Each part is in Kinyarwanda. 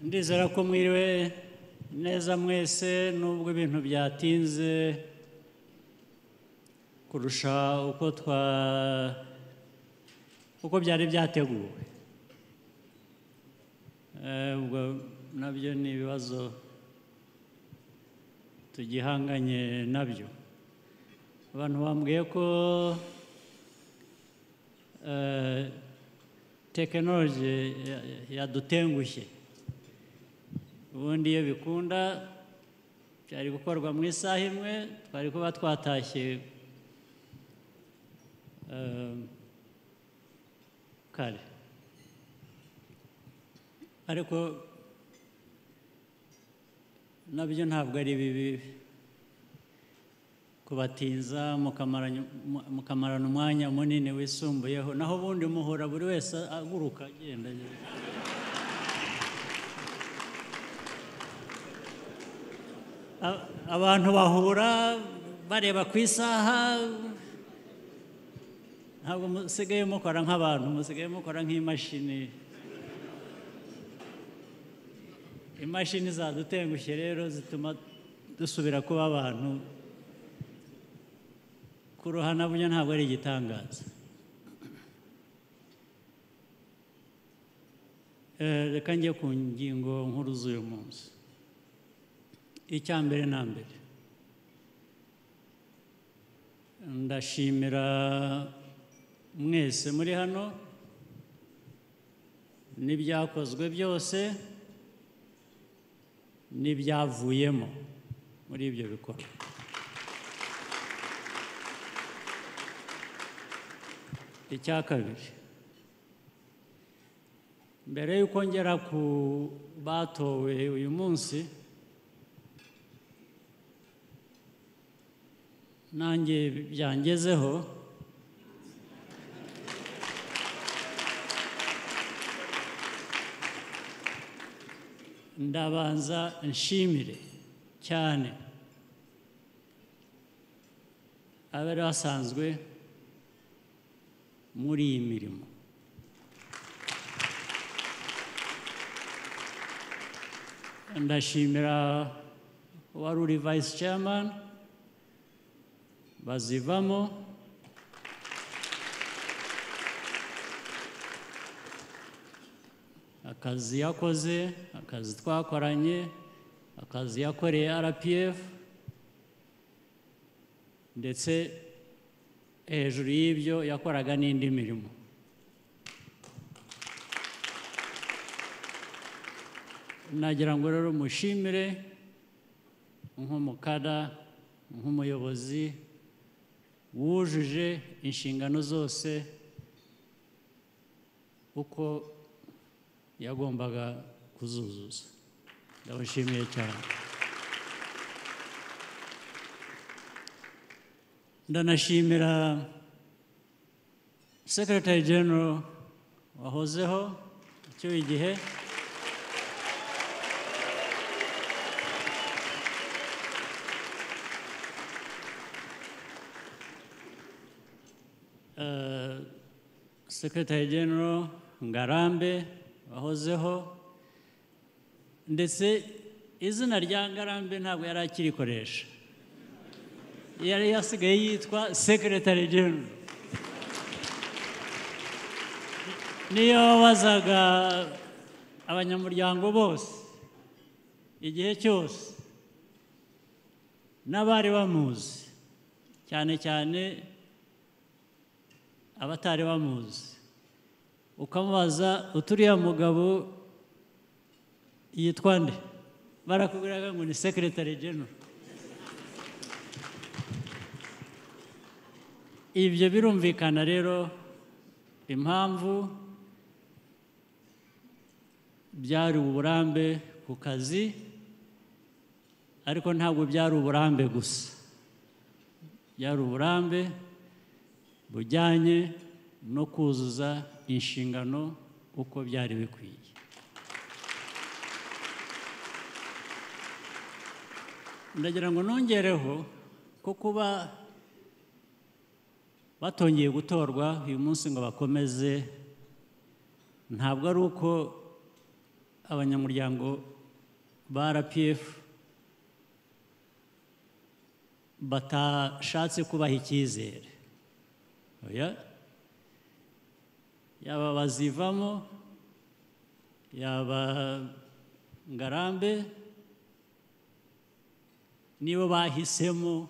ndizera ko mwiriwe neza mwese nubwo ibintu byatinze kurusha uko byari byateguwe. Ubwo nabyo ni ibibazo tugihanganye nabyo. Abantu bambwiye ko tekinoloji yadutengushye. Ubundi iyo bikunda byari gukorwa mu isaha imwe, twari kuba twatashye kare. Ariko nabyo ntabwo ari bibi kubatinza mukamarana umwanya munini wisumbuyeho, naho ubundi muhora buri wese aguruka agenda. Abantu bahura bareba ku isaha, ntabwo musigaye mukora nk'abantu, musigaye mukora nk'imashini. Imashini zadutengushye rero zituma dusubira kuba abantu. Kuruhana burya ntabwo ari igitangaza. Reka njye ku ngingo nkuru z'uyu munsi. Icya mbere na mbere, ndashimira mwese muri hano n'ibyakozwe byose n'ibyavuyemo muri ibyo bikorwa. Icya kabiri, mbere y'uko ngera ku batowe uyu munsi, nanjye byangezeho, ndabanza nshimire cyane abari basanzwe muri iyi mirimo. Ndashimira wari uri vice chairman bazivamo, akazi yakoze, akazi twakoranye, akazi yakoreye RPF, ndetse hejuru y'ibyo yakoraga n'indi mirimo. Nagira ngo rero mushimire nk'umukada, nk'umuyobozi wujuje inshingano zose uko yagombaga kuzuzuza. Ndabashimiye cyane. Ndanashimira Secretary General wahozeho icyo igihe, Secretary General Ngarambe wahozeho, ndetse izina rya Ngarambe ntabwo yari akirikoresha, yari yasigaye yitwa Secretary General. Niyo wabazaga abanyamuryango bose igihe cyose n'abari bamuzi, cyane cyane abatari bamuzi, ukamubaza uturiya mugabo yitwa nde, barakubwiraga ngo ni Secretary General. Ibyo birumvikana rero impamvu byari uburambe ku kazi, ariko ntabwo byari uburambe gusa, byari uburambe bujyanye no kuzuza inshingano uko byari bikwiye. Ndagira ngo nongereho ko kuba batongeye gutorwa uyu munsi ngo bakomeze, ntabwo ari uko abanyamuryango ba RPF batashatse kubaha icyizere. Oya, yaba bazivamo, yaba Ngarambe, nibo bahisemo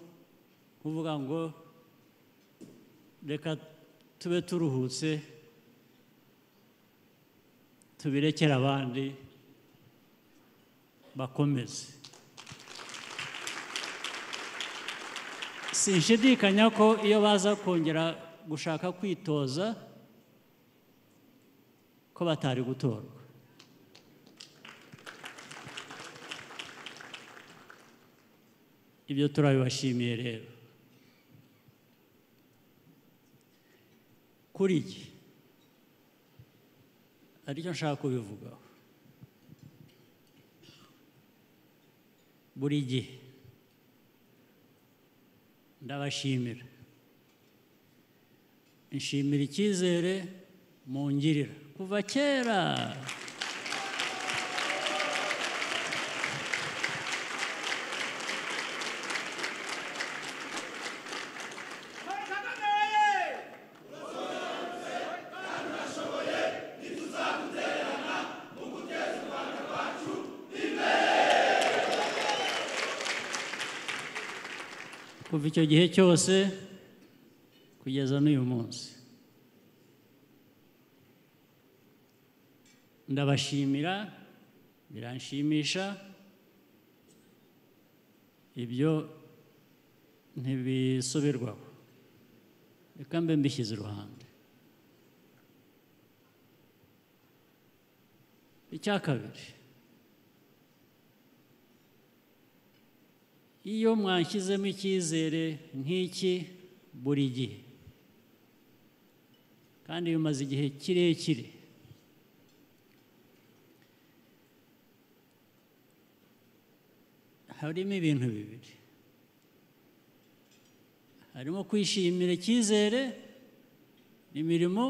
kuvuga ngo reka tube turuhutse tubirekere abandi bakomeze. Sinshidikanya ko iyo baza kongera gushaka kwitoza ko batari gutorwa. Ibyo turabibashimiye rero. Kuri iki aricyo nshaka kubivugaho. Buri gihe ndabashimira, nshimira icyizere mungirira kuva kera. Kuva icyo gihe cyose kugeza n'uyu munsi ndabashimira, biranshimisha. Ibyo ntibisubirwaho, reka mbe mbishyize iruhande. Icya kabiri, iyo mwanshyizemo icyizere nk'iki buri gihe kandi bimaze igihe kirekire, harimo ibintu bibiri. Harimo kwishimira icyizere imirimo,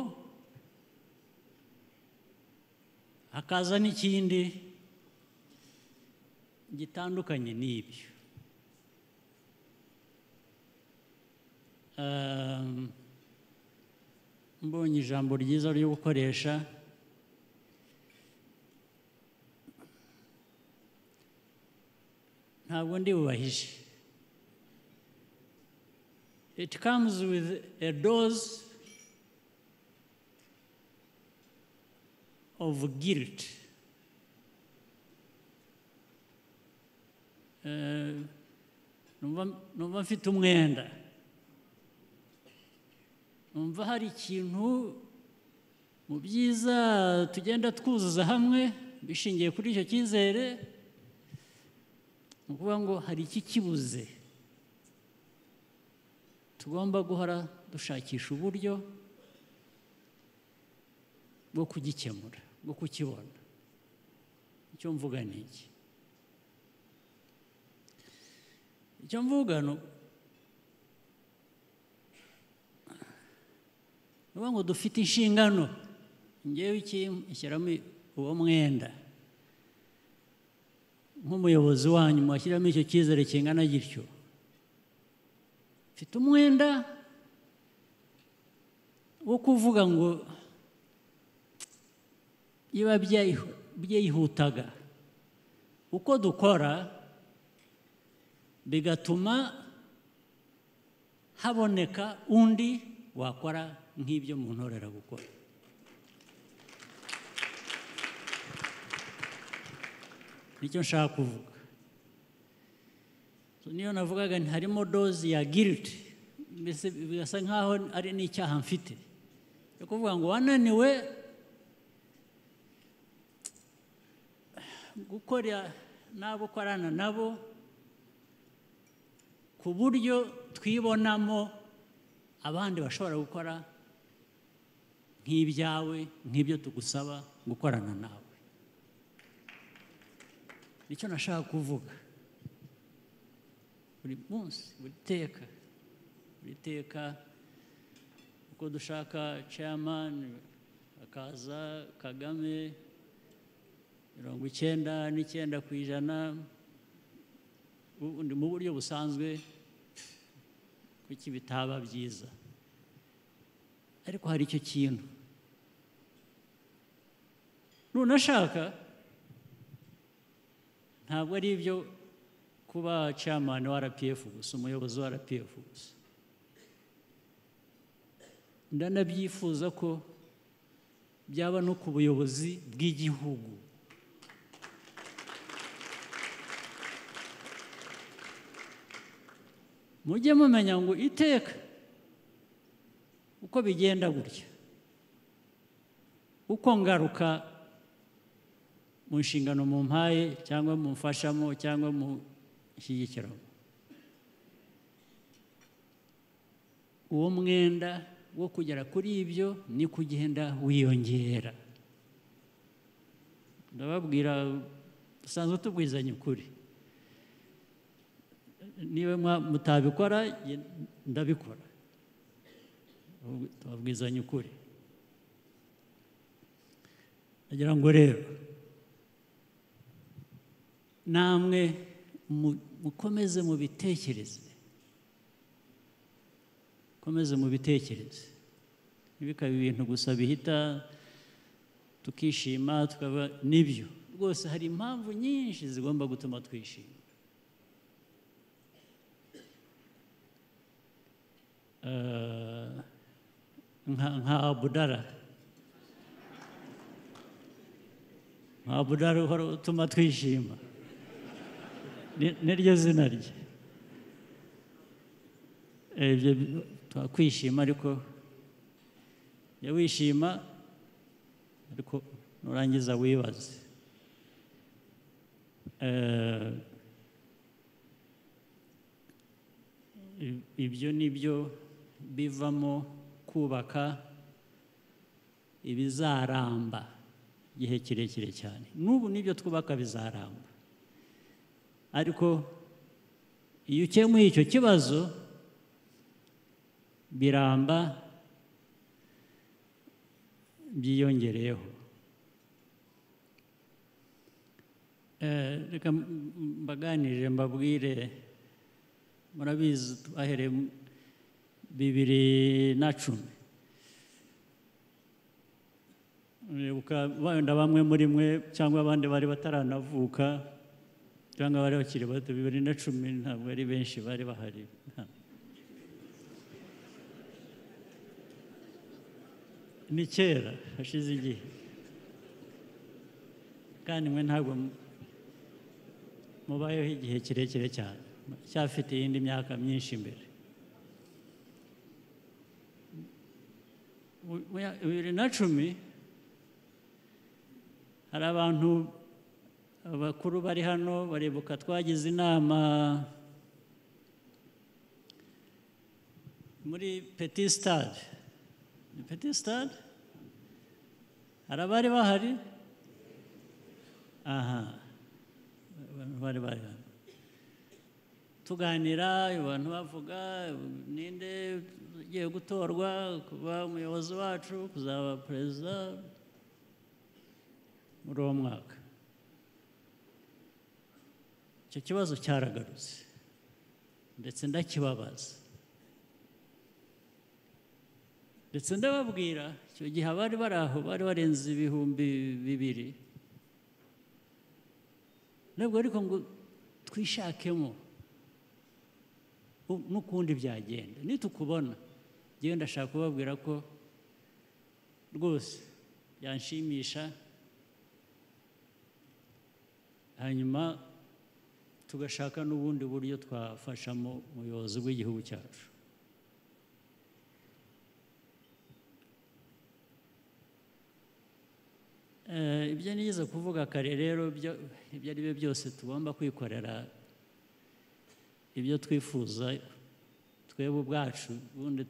hakaza n'ikindi gitandukanye n'ibyo. Mbonye ijambo ryiza ryo gukoresha, ntabwo ndi bubahishe. It comes with a dose of guilt. Numva mfite umwenda, numva hari ikintu mu byiza tugenda twuzuza hamwe bishingiye kuri icyo cyizere, ni ukuvuga ngo hari iki kibuze, tugomba guhora dushakisha uburyo bwo kugikemura, bwo kukibona. Icyo mvuga ni iki? Icyo mvuga ni ukuvuga ngo dufite inshingano. Ngewe ishyiramo uwo mwenda nk'umuyobozi wanyu, mwashyiramo icyo cyizere kingana gityo. Mfite umwenda wo kuvuga ngo iyo byihutaga uko dukora bigatuma haboneka undi wakora nk'ibyo muntorera gukora. Nicyo nshaka kuvuga. Niyo navugaga harimo doze ya guilt, mbese bigasa nkaho ari n'icyaha mfite yo kuvuga ngo wananiwe gukora n'abo ukorana nabo ku buryo twibonamo abandi bashobora gukora nk'ibyawe, nk'ibyo tugusaba gukorana nawe. Nicyo nashaka kuvuga. Buri munsi, buri teka uko dushaka chairman, akaza Kagame, 99% mu buryo busanzwe kuki bitaba byiza, ariko hari icyo kintu nunashaka ntabwo ari ibyo kuba chairman wa RPF gusa, umuyobozi wa RPF gusa. Ndanabyifuza ko byaba no ku buyobozi bw'igihugu. Mujye mumenya ngo iteka uko bigenda gutya, uko ngaruka mu nshingano mu mpaye cyangwa mu mfashamo cyangwa mu shyigikiramo, uwo mwenda wo kugera kuri ibyo ni kugenda wiyongera. Ndababwira dusanzwe tubwizanya ukuri, niba mutabikora ndabikora, tubabwizanya ukuri. Nagira ngo rero namwe mukomeze mubitekereze, ntibikabe ibintu gusa bihita tukishima tukaba nibyo. Rwose hari impamvu nyinshi zigomba gutuma twishima. Nka Abudara uhora utuma twishima, niryo zina rye. Twakwishima ariko jya wishima, ariko nurangiza wibaze. Ibyo nibyo bivamo kubaka ibizaramba igihe kirekire cyane. N'ubu nibyo twubaka bizaramba, ariko iyo ukemuye icyo kibazo biramba byiyongereyeho. Reka mbaganirire mbabwire, murabizi twahereye 2010. Wenda bamwe muri mwe cyangwa abandi bari bataranavuka cyangwa bari bakiri bato, 2010 ntabwo ari benshi bari bahari. Ni kera, hashize igihe, kandi mwe ntabwo mubayeho igihe kirekire cyane, cyafite iyindi myaka myinshi imbere. 2010 hari abantu abakuru bari hano baribuka, twagize inama muri Petit Stade. Petit Stade hari abari bahari? Aha, bari hano tuganira, abantu bavuga ninde ugiye gutorwa kuba umuyobozi wacu, kuzaba perezida muri uwo mwaka. Icyo kibazo cyaragarutse ndetse ndakibabaza, ndetse ndababwira icyo gihe abari bari aho bari barenze 2,000. Ntabwo ariko ngo twishakemo n'ukundi byagenda. Nitukubona njyewe ndashaka kubabwira ko rwose byanshimisha, hanyuma tugashaka n'ubundi buryo twafashamo umuyobozi w'igihugu cyacu. Ibyo nigeze kuvuga kare rero, ibyo ari byo byose tugomba kwikorera ibyo twifuza twebwe ubwacu, ubundi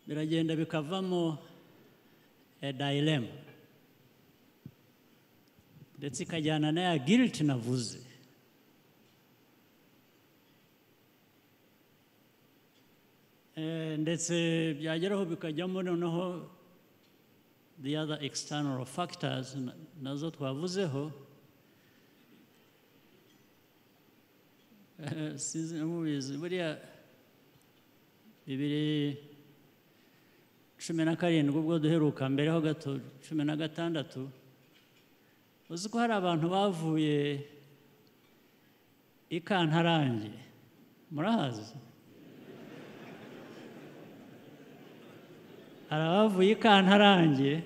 biragenda bikavamo dilemma, ndetse ikajyana na ya guilt navuze. Ndetse byageraho bikajyamo noneho the other external factors nazo twavuzeho, sinzi mubizi buriya 2017 ubwo duheruka mbere ho gato 16 uzi ko hari abantu bavuye ikantarange murahazi hari abavuye ikantarange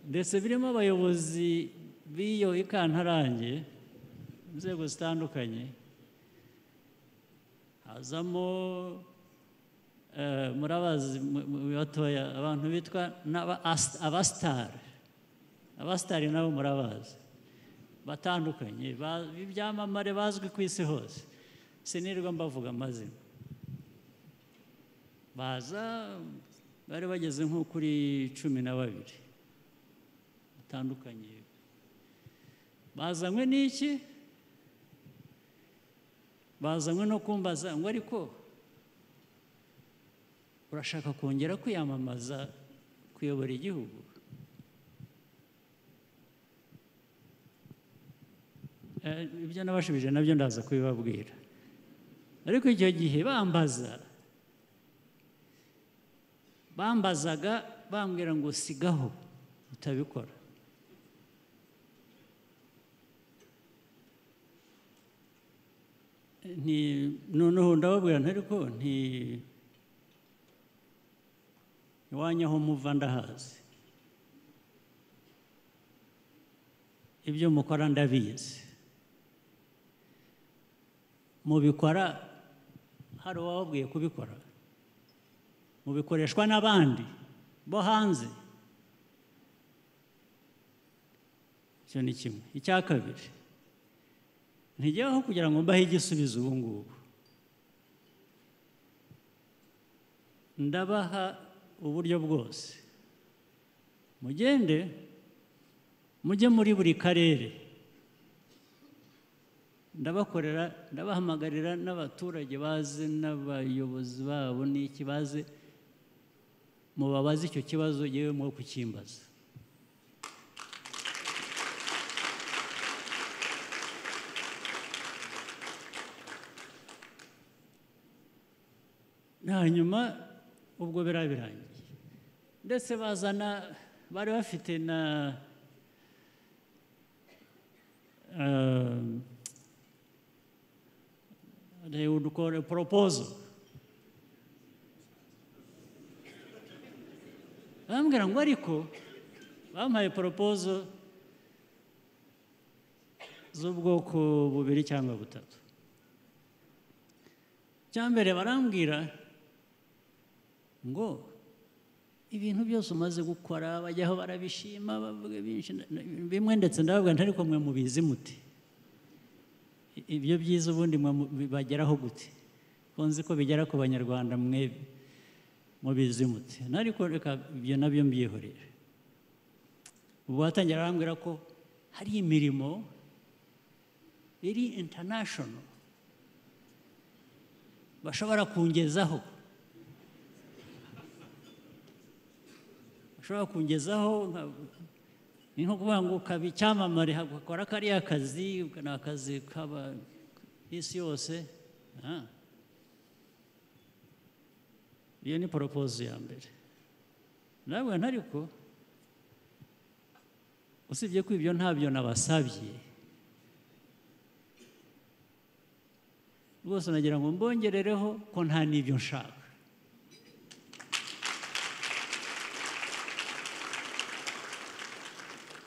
ndetse birimo abayobozi b'iyo ikantarange inzego zitandukanye hazamo murabazi batoya abantu bitwa abasitari nabo murabazi batandukanye ibyamamare bazwi ku isi hose sinirwa mbavuga amazina baza bari bageze nko kuri 12 batandukanye bazanywe n'iki bazanywe no kumbaza ngo ariko urashaka kongera kwiyamamaza kuyobora igihugu ibyo nabashubije nabyo ndaza kubibabwira ariko icyo gihe bambazaga bambwira ngo sigaho utabikora noneho ndababwira ariko iwanyu aho muva ndahazi ibyo mukora ndabizi mubikora hari uwababwiye kubikora mubikoreshwa n'abandi bo hanze icyo ni kimwe icya kabiri ntigeho kugira ngo mbahe igisubizo ubu ngubu ndabaha uburyo bwose mugende mujye muri buri karere ndabahamagarira n'abaturage baze n'abayobozi babo n'iki baze mubabaze icyo kibazo yewe mwo kukimbaza hanyuma ubwo birabirangiye ndetse bazana bari bafite na they would call a proposal bambwira ngo ariko bampaye proposal z'ubwoko bubiri cyangwa butatu cyambere barambwira ngo ibintu byose umaze gukora bajyaho barabishima bavuga bimwe ndetse ndababwira ariko mwe mubizi muti ibyo byiza ubundi bageraho gute konzi ko bigera ku banyarwanda mwe mubizi muti ariko reka ibyo nabyo mbiyihorera ubu batangira barambwira ko hari imirimo iri international bashobora kungezaho ni nko kuvuga ngo ukaba icyamamare hagakora kariya kazi ni akazi kaba isi yose iyo ni poropozo ya mbere nabwo ariko usibye ko ibyo ntabyo nabasabye rwose nagira ngo mbongerereho ko nta n'ibyo nshaka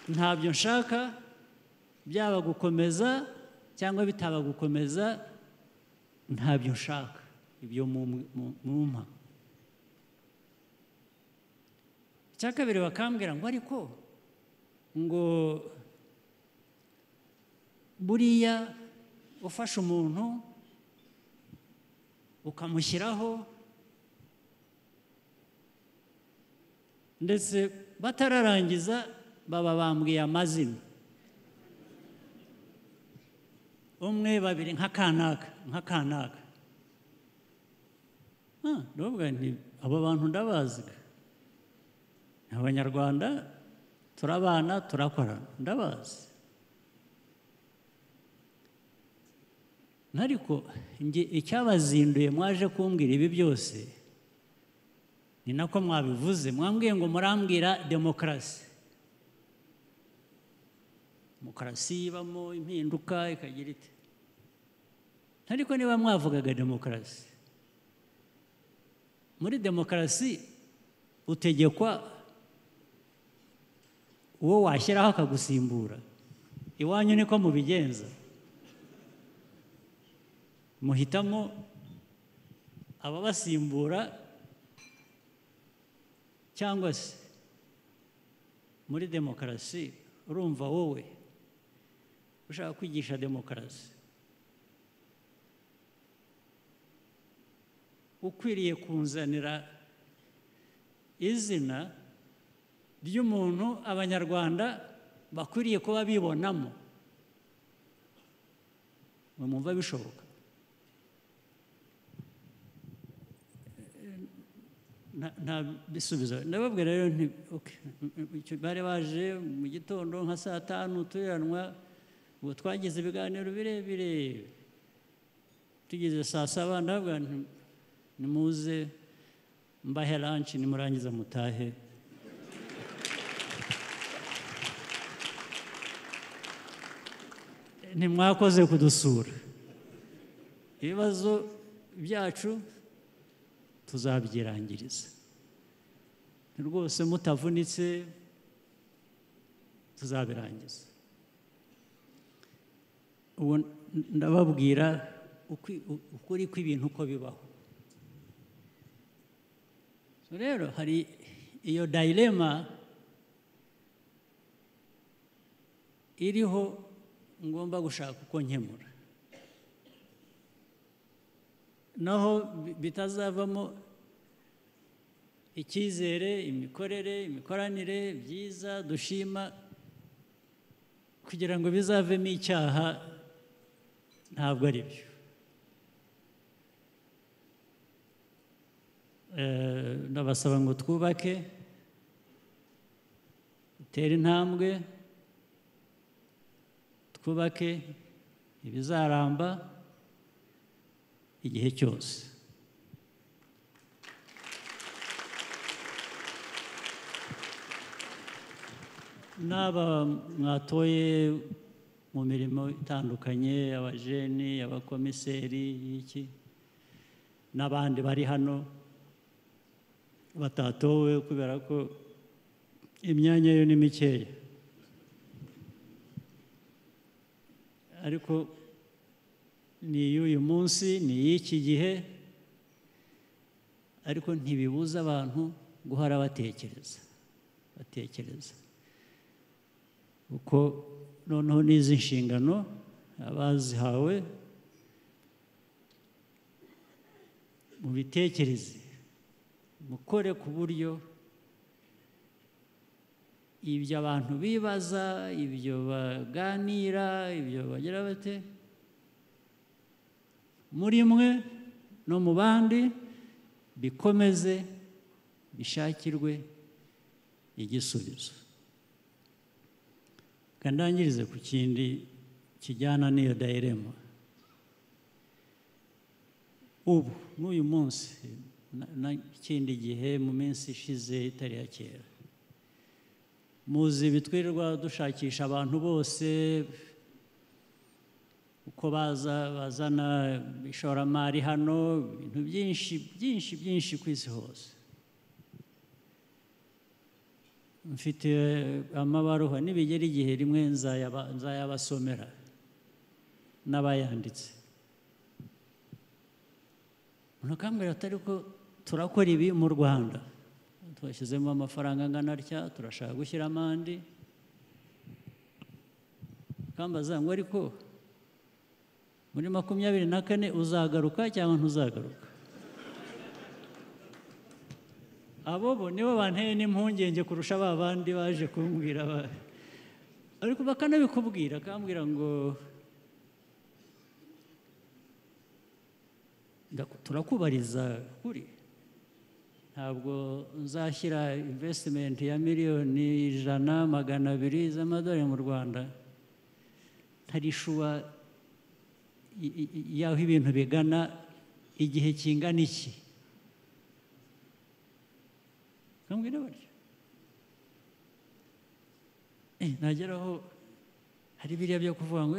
ntabyo nshaka byaba gukomeza cyangwa bitaba gukomeza ntabyo nshaka ibyo mumpa icya kabiri bakambwira ngo ariko ngo buriya ufashe umuntu ukamushyiraho ndetse batararangiza baba bambwiye amazina umwe babiri nk'akanaka ndavuga nti abo bantu ndabazi abanyarwanda turabana turakorana ndabazi ariko icyabazinduye mwaje kumbwira ibi byose ni nako mwabivuze mwambwiye ngo murambwira demokarasi ibamo impinduka ikagira ite ariko niba mwavugaga demokarasi muri demokarasi utegekwa uwo washyiraho akagusimbura iwanyu niko mubigenza muhitamo ababasimbura cyangwa se muri demokarasi urumva wowe ushaka kwigisha demokarasi ukwiriye kunzanira izina ry'umuntu abanyarwanda bakwiriye kuba bibonamo mwumva bishoboka nta bisubizo ndababwira rero bari baje mu gitondo nka saa 5 turanwa ubu twagize ibiganiro birebire tugeze saa 7 ndababwira nimuze mbahe lunch nimurangiza mutahe ntimwakoze kudusura ibibazo byacu tuzabyirangiriza rwose mutavunitse tuzabirangiza ubu ndababwira ukuri kw'ibintu uko bibaho rero hari iyo dilema iriho ngomba gushaka uko nkemura naho bitazavamo icyizere imikoranire byiza dushima kugira ngo bizavemo icyaha ntabwo ari byo ndabasaba ngo twubake dutere intambwe twubake ibizaramba igihe cyose n'aba mwatoye mu mirimo itandukanye abajeni abakomiseri y'iki n'abandi bari hano batatowe kubera ko imyanya yo ni mikeya ariko ni iy'uyu munsi ni iy'iki gihe ariko ntibibuza abantu guhora batekereza uko noneho n'izi nshingano abazihawe mu bitekereze mukore ku buryo ibyo abantu bibaza ibyo baganira ibyo bagira bate muri mwe no mu bandi bikomeze bishakirwe igisubizo kandangirize ku kindi kijyana n'iyo dairema ubu n'uyu munsi n'ikindi gihe mu minsi ishize itari ya kera muzi bitwirirwa dushakisha abantu bose uko bazana ishoramari hano ibintu byinshi ku isi hose mfite amabaruha nibigera igihe rimwe nzayabasomera n'abayanditse unakambwira atari ko turakora ibi mu Rwanda twashyizemo amafaranga angana atya turashaka gushyiramo andi kambaza ngo ariko muri 24 uzagaruka cyangwa ntuzagaruka abo bo nibo banteye n'impungenge kurusha ba bandi baje kumbwira ariko bakanabikubwira akambwira ngo turakubariza kuri ntabwo nzashyira investment ya miliyoni 100-200 z'amadolari mu Rwanda ntarishuwa y'aho ibintu bigana igihe kingana iki. Kambwira batyo nageraho hari biriya byo kuvuga ngo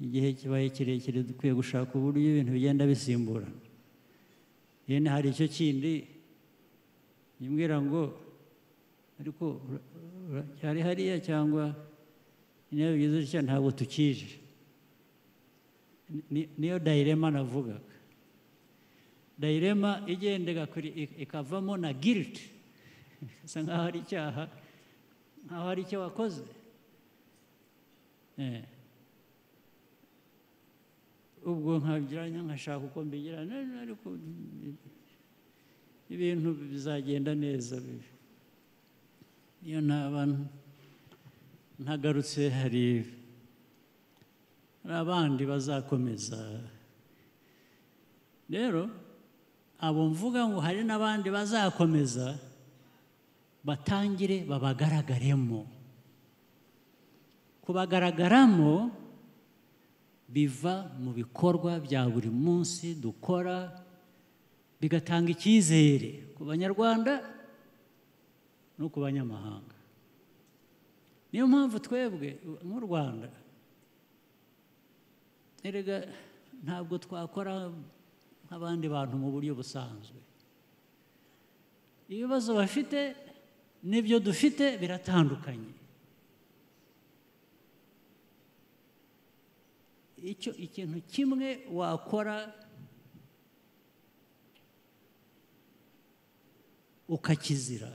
igihe kibaye kirekire dukwiye gushaka uburyo ibintu bigenda bisimburana. Yene hari icyo kindi yimbwira ngo ariko cyari hariya cyangwa niyo bigize cyo ntabwo tukije. Niyo dilema navugaga. Dilema igendega kuri ikavamo na guilt. Bisa nkaho hari icyaha, nkaho hari icyo wakoze. Ubwo nkabigiranya nkashaka uko mbigirana ariko ibintu bizagenda neza. Iyo ntagarutse hari abandi bazakomeza. Rero abo mvuga ngo hari n'abandi bazakomeza batangire babagaragaremo. Kubagaragaramo biva mu bikorwa bya buri munsi dukora bigatanga icyizere ku Banyarwanda no ku banyamahanga. Niyo mpamvu twebwe mu Rwanda erega ntabwo twakora nk'abandi bantu mu buryo busanzwe. Ibibazo bafite n'ibyo dufite biratandukanye. Ikintu kimwe wakora ukakizira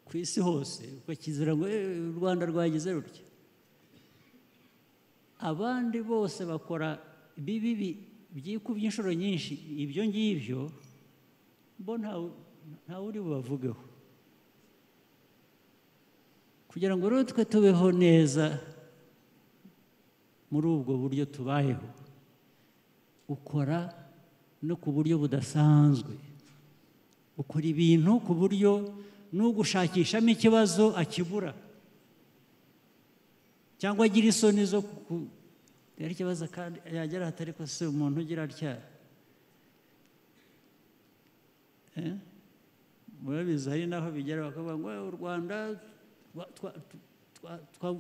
ku isi hose, ukakizira ngo u Rwanda rwagize rutya, abandi bose bakora bibi byikubye inshuro nyinshi ibyo ngibyo, bo ntawe uri bubavugeho. Kugira ngo rero twe tubeho neza muri ubwo buryo tubayeho, ukora no ku buryo budasanzwe. Ukora ibintu ku buryo n'ugushakishamo ikibazo akibura cyangwa agira isoni zo yari ikibazo kandi yagera hatari ko se umuntu ugira atya. Murabizi hari n'aho bigera bakavuga ngo u Rwanda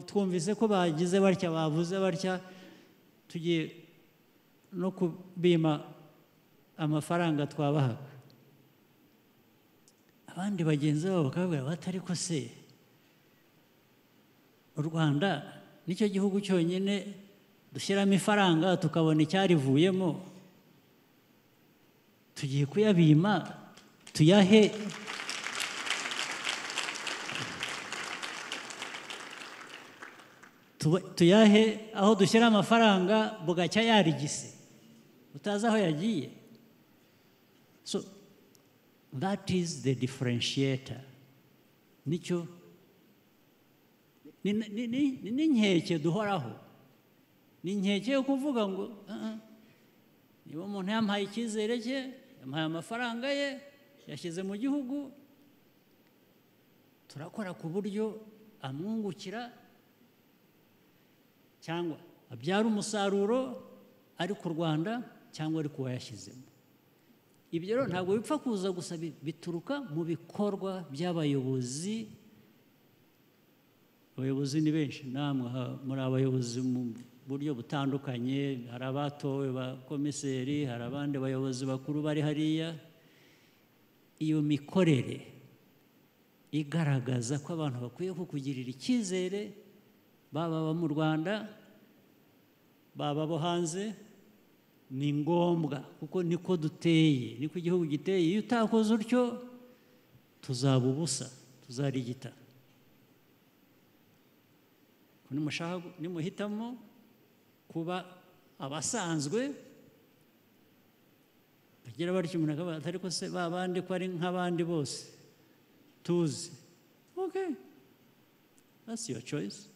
twumvise ko bagize batya bavuze batya tugiye no kubima amafaranga twabahaga. Abandi bagenzi babo bakabwira batari ko se u Rwanda nicyo gihugu cyonyine dushyiramo ifaranga tukabona icyarivuyemo, tugiye kuyabima tuyahe tuyahe aho dushyira amafaranga bugacya yarigise utazi aho yagiye. So that is the differentiator. Nicyo ni nkeke duhoraho, ni nkeke yo kuvuga ngo niba umuntu yampaye icyizere cye, yampaye amafaranga ye, yashyize mu gihugu, turakora ku buryo amwungukira cyangwa abyara umusaruro ari ku Rwanda cyangwa ari ku wayashyizemo. Ibyo rero ntabwo bipfa kuza gusa, bituruka mu bikorwa by'abayobozi. Abayobozi ni benshi, namwe muri abayobozi mu buryo butandukanye. Hari abatowe ba komiseri, hari abandi bayobozi bakuru bari hariya. Iyo mikorere igaragaza ko abantu bakwiye kukugirira icyizere, baba mu Rwanda baba bo hanze, ni ngombwa kuko niko duteye, niko igihugu giteye. Iyo utakoze utyo tuzaba ubusa, tuzarigita. Nimuhitamo kuba abasanzwe bagira batyo, umuntu akavuga atari ko se babandi ko ari nk'abandi bose tuzi. Okay, that's your choice.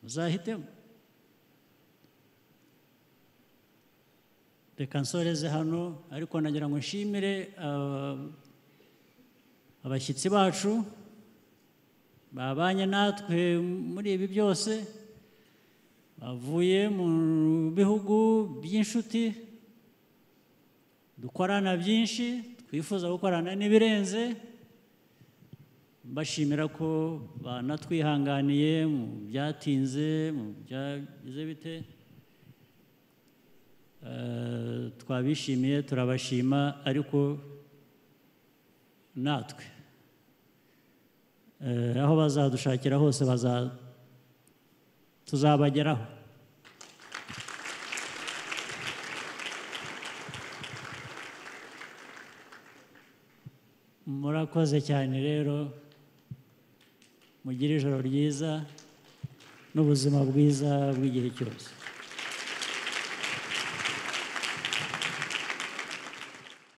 Muzahitemo. reka nsoreze hano ariko nagira ngo nshimire abashyitsi bacu babanye natwe muri ibi byose bavuye mu bihugu by'inshuti dukorana byinshi twifuza gukorana n'ibirenze bashimira ko banatwihanganiye mu byatinze mu byagize bite twabishimiye turabashima ariko natwe aho bazadushakira hose tuzabageraho murakoze cyane rero mugire ijoro ryiza n'ubuzima bwiza bw'igihe cyose.